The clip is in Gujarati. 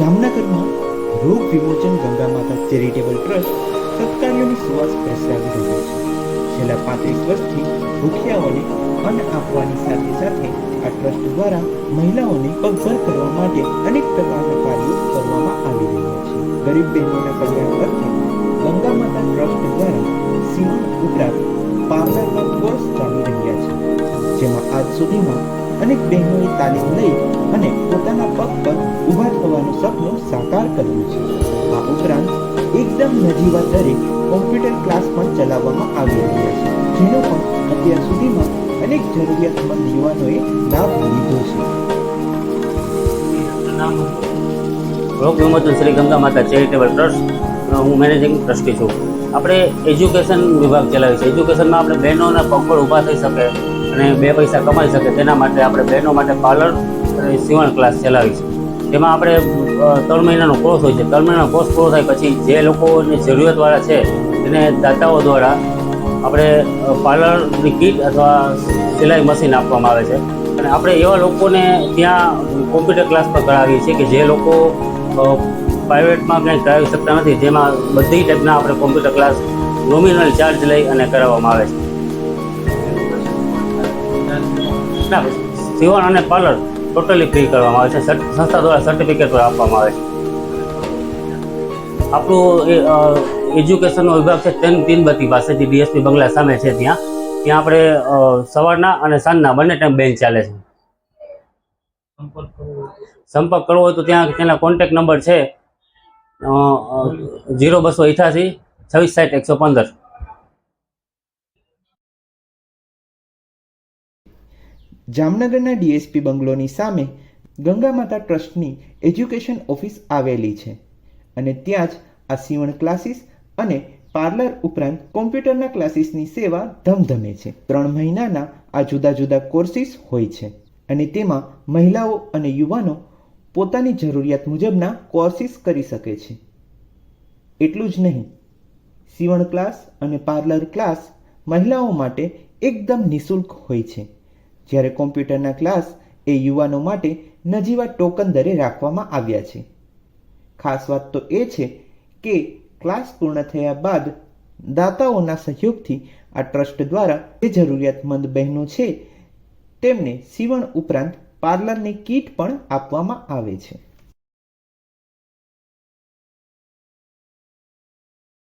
જામનગરમાં રોગ વિમોચન ગંગા માતા ચેરિટેબલ ટ્રસ્ટ સત્કાર્યોની સુવાસ પ્રસરાવી રહ્યું છે. છેલ્લા 35 વર્ષથી ભૂખ્યાઓને અન્ન આપવાની સાથે સાથે આ ટ્રસ્ટ દ્વારા મહિલાઓને પગભર કરવા માટે અનેક પ્રકારના કાર્યો કરવામાં આવી રહ્યા છે. ગરીબ બહેનોના કલ્યાણ અર્થે ગંગા માતા ટ્રસ્ટ દ્વારા સીવણ ઉપરાંત પાર્લરના કોર્સ ચાલી રહ્યા છે, જેમાં આજ સુધીમાં અનેક બહેનોએ તાલીમ લઈ અને પોતાના પગ પર ઊભા થવાનું સપનું સાકાર કર્યું છે. આ ઉપરાંત એકદમ નજીવા દરે કોમ્પ્યુટર ક્લાસ પણ ચલાવવામાં આવી રહ્યા છે, જેનો પણ અત્યાર સુધીમાં અનેક જરૂરિયાતમંદ યુવાનોએ લાભ લીધો છે. રોગ વિમોચન શ્રી ગંગા માતા ચેરિટેબલ ટ્રસ્ટ, હું મેનેજિંગ ટ્રસ્ટી છું. આપણે એજ્યુકેશન વિભાગ ચલાવીએ છીએ. એજ્યુકેશનમાં આપણે બહેનોના પગ પર ઊભા થઈ શકે અને 2 પૈસા કમાઈ શકે તેના માટે આપણે બહેનો માટે પાર્લર અને સીવણ ક્લાસ ચલાવી છે. તેમાં આપણે 3 મહિનાનો કોર્સ હોય છે. 3 મહિનાનો કોર્સ પૂરો થાય પછી જે લોકોની જરૂરિયાતવાળા છે તેને દાતાઓ દ્વારા આપણે પાર્લરની કીટ અથવા સિલાઈ મશીન આપવામાં આવે છે. અને આપણે એવા લોકોને ત્યાં કોમ્પ્યુટર ક્લાસ પર કરાવીએ છીએ કે જે લોકો પ્રાઇવેટમાં કંઈ કરાવી શકતા નથી, જેમાં બધી ટાઈપના આપણે કોમ્પ્યુટર ક્લાસ નોમિનલ ચાર્જ લઈ અને કરાવવામાં આવે છે. ના, સીવણ અને પાર્લર ટોટલી ફ્રી કરવામાં આવે છે. સંસ્થા દ્વારા સર્ટિફિકેટ પર આપવામાં આવે છે. આપણું એજ્યુકેશનનો વિભાગ છે 3 બત્તી પાસે, જે ડીએસપી બંગલા સામે છે ત્યાં આપણે સવારના અને સાંજના બંને ટાઈમ બેન્ચ ચાલે છે. સંપર્ક કરવો હોય તો તેના કોન્ટેક્ટ નંબર છે 0288 2660 115. જામનગરના ડીએસપી બંગલોની સામે ગંગા માતા ટ્રસ્ટની એજ્યુકેશન ઓફિસ આવેલી છે અને ત્યાં જ આ સીવણ ક્લાસીસ અને પાર્લર ઉપરાંત કોમ્પ્યુટરના ક્લાસીસની સેવા ધમધમે છે. 3 મહિનાના આ જુદા જુદા કોર્સિસ હોય છે અને તેમાં મહિલાઓ અને યુવાનો પોતાની જરૂરિયાત મુજબના કોર્સિસ કરી શકે છે. એટલું જ નહીં, સીવણ ક્લાસ અને પાર્લર ક્લાસ મહિલાઓ માટે એકદમ નિઃશુલ્ક હોય છે, જ્યારે કોમ્પ્યુટરના ક્લાસ એ યુવાનો માટે નજીવા ટોકન દરે રાખવામાં આવ્યા છે. ખાસ વાત તો એ છે કે ક્લાસ પૂર્ણ થયા બાદ દાતાઓના સહયોગથી આ ટ્રસ્ટ દ્વારા જે જરૂરિયાતમંદ બહેનો છે તેમને સીવણ ઉપરાંત પાર્લરની કીટ પણ આપવામાં આવે છે.